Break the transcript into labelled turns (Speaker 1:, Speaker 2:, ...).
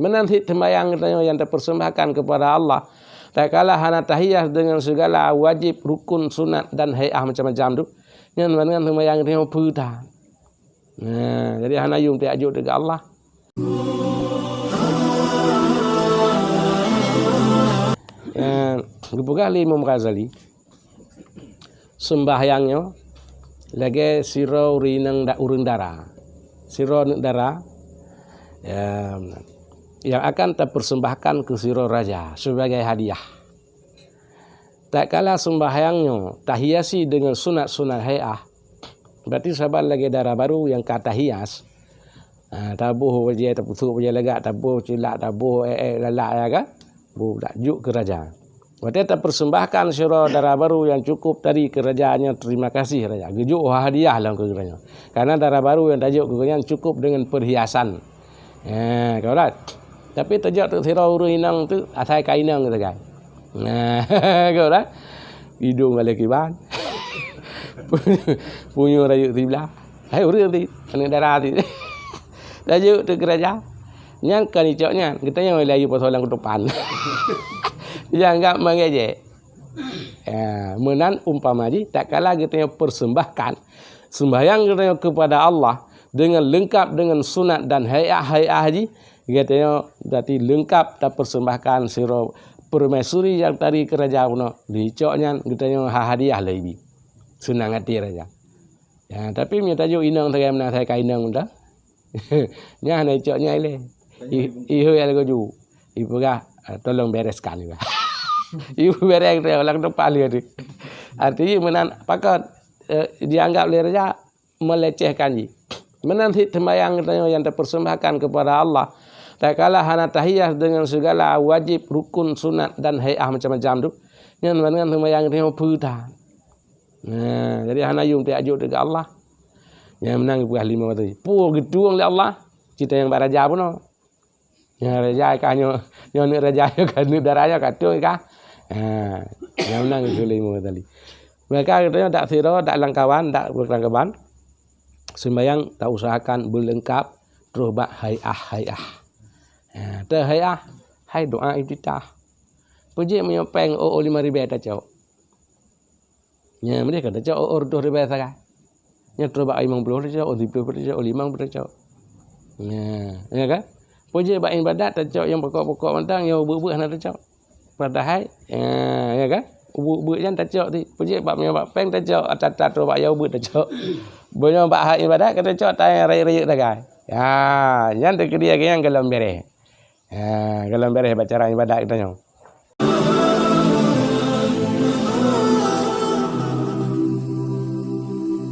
Speaker 1: Menanti sembahyang yang terpersembahkan kepada Allah. Tak kalah hana tahiyah dengan segala wajib, rukun, sunat dan hayah macam-macam tu. Yang dengan sembahyang dia putar. Jadi hana yung tiajuk dekat Allah. Kali Imam Ghazali sembahyangnya lagi siro rinang urang dara. Siro dara yang akan terpersembahkan ke siro raja sebagai hadiah. Tak kalah sembahyangnya tahiasi dengan sunat-sunat hayah. Berarti sahabat lagi darah baru yang kata hias. Tabuh wajah terputuk wajah legak, tabuh cilak, tabuh lalak ya kan? Budak juk ke raja. Berarti terpersembahkan siro darah baru yang cukup tadi kerajaannya, terima kasih raja. Gejuk hadiah lah ke kerajaan. Karena darah baru yang tajuk ke kerajaan cukup dengan perhiasan. Kau lihat. Tapi tajuk tu siro uruinang tu asal kainang gitu kan. Kau lihat. Hidung balik kiban. Punya rajuk sebelah. Hai urut ni, anak darah tu. Rajuk tu kerajaan. Yang kan icoknya, kita yang layu pasal orang ke depan. Jangan mengejek. Menan umpama ji, tak kalah kita persembahkan sembahyang kita kepada Allah dengan lengkap dengan sunat dan hayah ji, kita berarti lengkap tak persembahkan siro permaisuri yang tadi kerajaan no dicoknya kita yang hadiah lagi. Senang hati raja. Tapi minta tajuk inang saya menang saya kainang dah. Nya nak coknya ile. Ihu yang goju. Ibu kah tolong bereskan juga. Ibu beres orang depan dia tu. Artinya menan pakat dianggap oleh raja melecehkan ji. Menanti sembahyang yang terpersembahkan kepada Allah. Tak kalah hana tahiyah dengan segala wajib, rukun, sunat dan hayah macam-macam tu. Yang dengan sembahyang dia putar. Jadi hana yung tiajuk dekat Allah. Yang menang buah 5 tu. Pu gedung oleh Allah. Kita yang baraja pun no. Yang raja kanyo, yang raja kan darahnya katu kah. Yang menang itu 5 tadi. Mereka katanya tak siro, tak langkawan, tak berkelangkaban. Sembahyang tak usahakan berlengkap terus bak hayah. Te hayah, hai doa iftitah. Puji menyopeng 5,000 tak cok. Nya mereka dah cak ordo riba saja. Nya terba 50 dah cak, 30 dah cak, 50 dah cak. Ya kan? Puji bak ibadat dah cak yang pokok-pokok mentang yang buah-buah nak cak. Padahal ya kan? Buah yang dah cak ti. Puji bak menyabak peng dah cak, atat terba yang buah dah cak. Banyak bak hak ibadat kata cak tai raya-raya dah kan. Ya, yang dekat dia yang galam bereh. Galam bereh baca ibadat kita nyong.